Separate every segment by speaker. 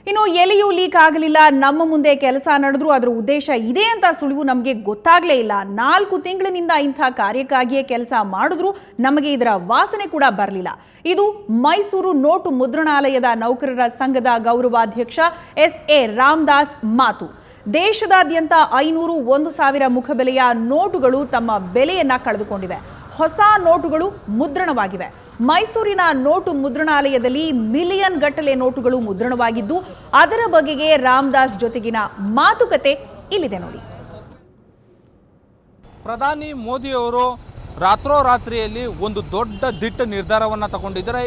Speaker 1: ಇನ್ನು ಎಲ್ಲಿಯೂ ಲೀಕ್ ಆಗಲಿಲ್ಲ, ನಮ್ಮ ಮುಂದೆ ಕೆಲಸ ನಡೆದ್ರು ಅದರ ಉದ್ದೇಶ ಇದೆ ಅಂತ ಸುಳಿವು ನಮಗೆ ಗೊತ್ತಾಗಲೇ ಇಲ್ಲ. 4 ತಿಂಗಳಿನಿಂದ ಇಂಥ ಕಾರ್ಯಕ್ಕಾಗಿಯೇ ಕೆಲಸ ಮಾಡಿದ್ರು ನಮಗೆ ಇದರ ವಾಸನೆ ಕೂಡ ಬರಲಿಲ್ಲ. ಇದು ಮೈಸೂರು ನೋಟು ಮುದ್ರಣಾಲಯದ ನೌಕರರ ಸಂಘದ ಗೌರವಾಧ್ಯಕ್ಷ ಎಸ್.ಎ. ರಾಮದಾಸ್ ಮಾತು. ದೇಶದಾದ್ಯಂತ 500, 1,000 ಮುಖಬೆಲೆಯ ನೋಟುಗಳು ತಮ್ಮ ಬೆಲೆಯನ್ನ ಕಳೆದುಕೊಂಡಿವೆ. ಹೊಸ ನೋಟುಗಳು ಮುದ್ರಣವಾಗಿವೆ. ಮೈಸೂರಿನ ನೋಟು ಮುದ್ರಣಾಲಯದಲ್ಲಿ ಮಿಲಿಯನ್ ಗಟ್ಟಲೆ ನೋಟುಗಳು ಮುದ್ರಣವಾಗಿದ್ದು ಅದರ ಬಗೆಗೆ ರಾಮದಾಸ್ ಜೊತೆಗಿನ ಮಾತುಕತೆ ಇಲ್ಲಿದೆ ನೋಡಿ.
Speaker 2: ಪ್ರಧಾನಿ ಮೋದಿಯವರು ರಾತ್ರೋರಾತ್ರಿಯಲ್ಲಿ ಒಂದು ದೊಡ್ಡ ದಿಟ್ಟ ನಿರ್ಧಾರವನ್ನು ತಗೊಂಡಿದ್ದಾರೆ.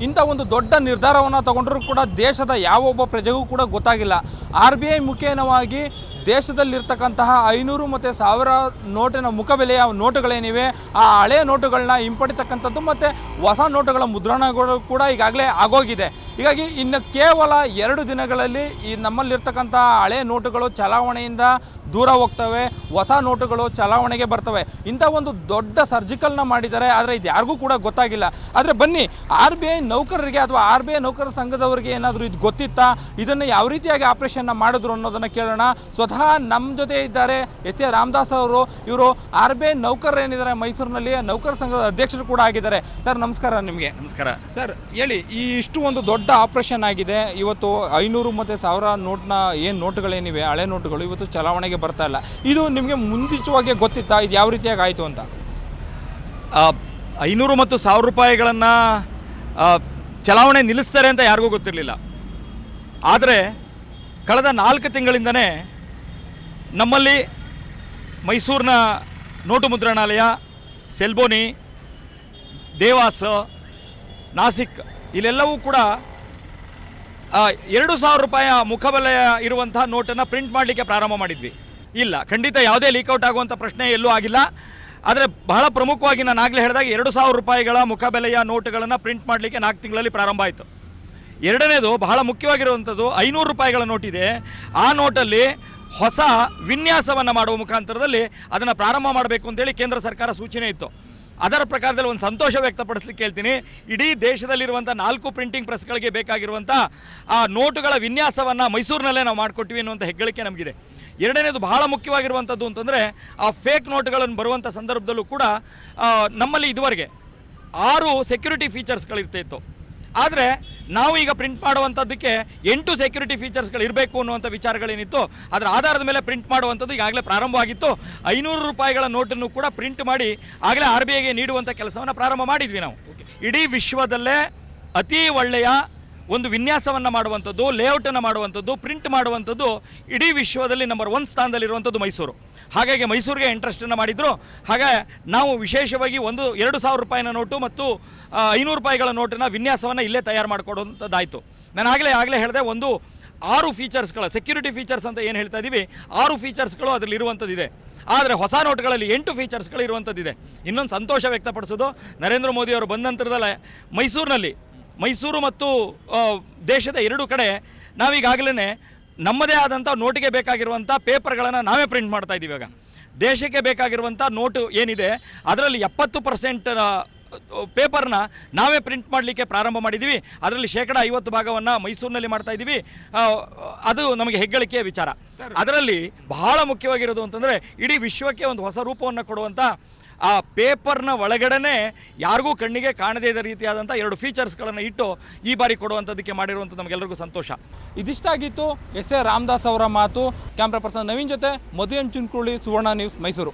Speaker 2: ಇಂಥ ಒಂದು ದೊಡ್ಡ ನಿರ್ಧಾರವನ್ನು ತಗೊಂಡ್ರೂ ಕೂಡ ದೇಶದ ಯಾವೊಬ್ಬ ಪ್ರಜೆಗೂ ಕೂಡ ಗೊತ್ತಾಗಿಲ್ಲ. RBI ಮುಖೇನವಾಗಿ ದೇಶದಲ್ಲಿರ್ತಕ್ಕಂತಹ 500 ಮತ್ತು 1000 ನೋಟಿನ ಮುಖಬೆಲೆಯ ನೋಟುಗಳೇನಿವೆ ಆ ಹಳೆಯ ನೋಟುಗಳನ್ನ ಹಿಂಪಡಿತಕ್ಕಂಥದ್ದು ಮತ್ತು ಹೊಸ ನೋಟುಗಳ ಮುದ್ರಣಗಳು ಕೂಡ ಈಗಾಗಲೇ ಆಗೋಗಿದೆ. ಹೀಗಾಗಿ ಇನ್ನು ಕೇವಲ 2 ದಿನಗಳಲ್ಲಿ ಈ ನಮ್ಮಲ್ಲಿರ್ತಕ್ಕಂಥ ಹಳೆಯ ನೋಟುಗಳು ಚಲಾವಣೆಯಿಂದ ದೂರ ಹೋಗ್ತವೆ, ಹೊಸ ನೋಟುಗಳು ಚಲಾವಣೆಗೆ ಬರ್ತವೆ. ಇಂಥ ಒಂದು ದೊಡ್ಡ ಸರ್ಜಿಕಲ್ನ ಮಾಡಿದ್ದಾರೆ. ಆದರೆ ಇದು ಯಾರಿಗೂ ಕೂಡ ಗೊತ್ತಾಗಿಲ್ಲ. ಆದರೆ ಬನ್ನಿ, RBI ನೌಕರರಿಗೆ ಅಥವಾ RBI ನೌಕರರ ಸಂಘದವರಿಗೆ ಏನಾದರೂ ಇದು ಗೊತ್ತಿತ್ತಾ, ಇದನ್ನು ಯಾವ ರೀತಿಯಾಗಿ ಆಪರೇಷನ್ನ ಮಾಡಿದ್ರು ಅನ್ನೋದನ್ನು ಕೇಳೋಣ. ಸ್ವತಃ ನಮ್ಮ ಜೊತೆ ಇದ್ದಾರೆ ಎಸ್.ಎ. ರಾಮದಾಸ್ ಅವರು. ಇವರು RBI ನೌಕರರು ಏನಿದ್ದಾರೆ ಮೈಸೂರಿನಲ್ಲಿ ನೌಕರ ಸಂಘದ ಅಧ್ಯಕ್ಷರು ಕೂಡ ಆಗಿದ್ದಾರೆ. ಸರ್ ನಮಸ್ಕಾರ. ನಿಮಗೆ
Speaker 3: ನಮಸ್ಕಾರ
Speaker 2: ಸರ್. ಹೇಳಿ, ಇಷ್ಟು ಒಂದು ದೊಡ್ಡ ಆಪರೇಷನ್ ಆಗಿದೆ. ಇವತ್ತು 500 ಮತ್ತು 1000 ನೋಟ್ನ ಏನು ನೋಟುಗಳೇನಿವೆ ಹಳೆ ನೋಟುಗಳು ಇವತ್ತು ಚಲಾವಣೆಗೆ ಬರ್ತಾ ಇಲ್ಲ. ಇದು ನಿಮಗೆ ಮುಂಚಿತವಾಗಿ ಗೊತ್ತಿತ್ತಾ, ಇದು ಯಾವ ರೀತಿಯಾಗಿ ಆಯಿತು ಅಂತ?
Speaker 3: 500 ಮತ್ತು 1000 ರೂಪಾಯಿಗಳನ್ನು ಚಲಾವಣೆ ನಿಲ್ಲಿಸ್ತಾರೆ ಅಂತ ಯಾರಿಗೂ ಗೊತ್ತಿರಲಿಲ್ಲ. ಆದರೆ ಕಳೆದ 4 ತಿಂಗಳಿಂದನೇ ನಮ್ಮಲ್ಲಿ ಮೈಸೂರಿನ ನೋಟು ಮುದ್ರಣಾಲಯ, ಸೆಲ್ಬೋನಿ, ದೇವಾಸ್, ನಾಸಿಕ್ ಇಲ್ಲೆಲ್ಲವೂ ಕೂಡ 2,000 ರೂಪಾಯಿಯ ಮುಖಬೆಲೆಯ ಇರುವಂತಹ ನೋಟನ್ನು ಪ್ರಿಂಟ್ ಮಾಡಲಿಕ್ಕೆ ಪ್ರಾರಂಭ ಮಾಡಿದ್ವಿ. ಇಲ್ಲ, ಖಂಡಿತ ಯಾವುದೇ ಲೀಕೌಟ್ ಆಗುವಂಥ ಪ್ರಶ್ನೆ ಎಲ್ಲೂ ಆಗಿಲ್ಲ. ಆದರೆ ಬಹಳ ಪ್ರಮುಖವಾಗಿ ನಾನು ಆಗಲೇ ಹೇಳಿದಾಗ 2,000 ರೂಪಾಯಿಗಳ ಮುಖಬೆಲೆಯ ನೋಟುಗಳನ್ನು ಪ್ರಿಂಟ್ ಮಾಡಲಿಕ್ಕೆ 4 ತಿಂಗಳಲ್ಲಿ ಪ್ರಾರಂಭ ಆಯಿತು. ಎರಡನೇದು ಬಹಳ ಮುಖ್ಯವಾಗಿರುವಂಥದ್ದು 500 ರೂಪಾಯಿಗಳ ನೋಟಿದೆ. ಆ ನೋಟಲ್ಲಿ ಹೊಸ ವಿನ್ಯಾಸವನ್ನು ಮಾಡುವ ಮುಖಾಂತರದಲ್ಲಿ ಅದನ್ನು ಪ್ರಾರಂಭ ಮಾಡಬೇಕು ಅಂತೇಳಿ ಕೇಂದ್ರ ಸರ್ಕಾರ ಸೂಚನೆ ಇತ್ತು. ಅದರ ಪ್ರಕಾರದಲ್ಲಿ ಒಂದು ಸಂತೋಷ ವ್ಯಕ್ತಪಡಿಸ್ಲಿಕ್ಕೆ ಹೇಳ್ತೀನಿ. ಇಡೀ ದೇಶದಲ್ಲಿರುವಂಥ 4 ಪ್ರಿಂಟಿಂಗ್ ಪ್ರೆಸ್ಗಳಿಗೆ ಬೇಕಾಗಿರುವಂಥ ಆ ನೋಟುಗಳ ವಿನ್ಯಾಸವನ್ನು ಮೈಸೂರಿನಲ್ಲೇ ನಾವು ಮಾಡಿಕೊಟ್ವಿ ಅನ್ನುವಂಥ ಹೆಗ್ಗಳಿಕೆ ನಮಗಿದೆ. ಎರಡನೇದು ಬಹಳ ಮುಖ್ಯವಾಗಿರುವಂಥದ್ದು ಅಂತಂದರೆ ಆ ಫೇಕ್ ನೋಟುಗಳನ್ನು ಬರುವಂಥ ಸಂದರ್ಭದಲ್ಲೂ ಕೂಡ ನಮ್ಮಲ್ಲಿ ಇದುವರೆಗೆ 6 ಸೆಕ್ಯೂರಿಟಿ ಫೀಚರ್ಸ್ಗಳಿರ್ತಿತ್ತು. ಆದರೆ ನಾವು ಈಗ ಪ್ರಿಂಟ್ ಮಾಡುವಂಥದ್ದಕ್ಕೆ 8 ಸೆಕ್ಯೂರಿಟಿ ಫೀಚರ್ಸ್ಗಳು ಇರಬೇಕು ಅನ್ನುವಂಥ ವಿಚಾರಗಳೇನಿತ್ತು ಅದರ ಆಧಾರದ ಮೇಲೆ ಪ್ರಿಂಟ್ ಮಾಡುವಂಥದ್ದು ಈಗಾಗಲೇ ಪ್ರಾರಂಭವಾಗಿತ್ತು. 500 ರೂಪಾಯಿಗಳ ನೋಟನ್ನು ಕೂಡ ಪ್ರಿಂಟ್ ಮಾಡಿ ಆಗಲೇ RBIಗೆ ನೀಡುವಂಥ ಕೆಲಸವನ್ನು ಪ್ರಾರಂಭ ಮಾಡಿದ್ವಿ ನಾವು. ಇಡೀ ವಿಶ್ವದಲ್ಲೇ ಅತಿ ಒಳ್ಳೆಯ ಒಂದು ವಿನ್ಯಾಸವನ್ನು ಮಾಡುವಂಥದ್ದು, ಲೇಔಟನ್ನು ಮಾಡುವಂಥದ್ದು, ಪ್ರಿಂಟ್ ಮಾಡುವಂಥದ್ದು ಇಡೀ ವಿಶ್ವದಲ್ಲಿ ನಂಬರ್ 1 ಸ್ಥಾನದಲ್ಲಿರುವಂಥದ್ದು ಮೈಸೂರು. ಹಾಗಾಗಿ ಮೈಸೂರಿಗೆ ಇಂಟ್ರೆಸ್ಟನ್ನು ಮಾಡಿದರು. ಹಾಗೆ ನಾವು ವಿಶೇಷವಾಗಿ 2,000 ರೂಪಾಯಿನ ನೋಟು ಮತ್ತು 500 ರೂಪಾಯಿಗಳ ನೋಟನ್ನು ವಿನ್ಯಾಸವನ್ನು ಇಲ್ಲೇ ತಯಾರು ಮಾಡಿಕೊಡುವಂಥದ್ದಾಯಿತು. ನಾನು ಆಗಲೇ ಹೇಳಿದೆ, 6 ಫೀಚರ್ಸ್ಗಳ ಸೆಕ್ಯೂರಿಟಿ ಫೀಚರ್ಸ್ ಅಂತ ಏನು ಹೇಳ್ತಾ ಇದ್ದೀವಿ, 6 ಫೀಚರ್ಸ್ಗಳು ಅದರಲ್ಲಿ ಇರುವಂಥದ್ದಿದೆ. ಆದರೆ ಹೊಸ ನೋಟ್ಗಳಲ್ಲಿ 8 ಫೀಚರ್ಸ್ಗಳು ಇರುವಂಥದ್ದಿದೆ. ಇನ್ನೊಂದು ಸಂತೋಷ ವ್ಯಕ್ತಪಡಿಸೋದು, ನರೇಂದ್ರ ಮೋದಿಯವರು ಬಂದ ನಂತರದಲ್ಲೇ ಮೈಸೂರು ಮತ್ತು ದೇಶದ 2 ಕಡೆ ನಾವೀಗಾಗಲೇ ನಮ್ಮದೇ ಆದಂಥ ನೋಟಿಗೆ ಬೇಕಾಗಿರುವಂಥ ಪೇಪರ್ಗಳನ್ನು ನಾವೇ ಪ್ರಿಂಟ್ ಮಾಡ್ತಾ ಇದ್ದೀವಿ. ಇವಾಗ ದೇಶಕ್ಕೆ ಬೇಕಾಗಿರುವಂಥ ನೋಟು ಏನಿದೆ ಅದರಲ್ಲಿ 70% ಪೇಪರ್ನ ನಾವೇ ಪ್ರಿಂಟ್ ಮಾಡಲಿಕ್ಕೆ ಪ್ರಾರಂಭ ಮಾಡಿದ್ದೀವಿ. ಅದರಲ್ಲಿ 50% ಮೈಸೂರಿನಲ್ಲಿ ಮಾಡ್ತಾ ಇದ್ದೀವಿ. ಅದು ನಮಗೆ ಹೆಗ್ಗಳಿಕೆಯ ವಿಚಾರ. ಅದರಲ್ಲಿ ಬಹಳ ಮುಖ್ಯವಾಗಿರೋದು ಅಂತಂದರೆ ಇಡೀ ವಿಶ್ವಕ್ಕೆ ಒಂದು ಹೊಸ ರೂಪವನ್ನು ಕೊಡುವಂಥ ಆ ಪೇಪರ್ನ ಒಳಗಡೆ ಯಾರಿಗೂ ಕಣ್ಣಿಗೆ ಕಾಣದೇ ಇದ್ದ ರೀತಿಯಾದಂಥ 2 ಫೀಚರ್ಸ್ಗಳನ್ನು ಇಟ್ಟು ಈ ಬಾರಿ ಕೊಡುವಂಥದ್ದಕ್ಕೆ ಮಾಡಿರುವಂಥ ನಮಗೆಲ್ಲರಿಗೂ ಸಂತೋಷ.
Speaker 2: ಇದಿಷ್ಟಾಗಿತ್ತು ಎಸ್.ಎ. ರಾಮದಾಸ್ ಅವರ ಮಾತು. ಕ್ಯಾಮ್ರಾ ಪರ್ಸನ್ ನವೀನ್ ಜೊತೆ ಮಧು ಎಂ ಚಿನ್ಕುಳಿ, ಸುವರ್ಣ ನ್ಯೂಸ್, ಮೈಸೂರು.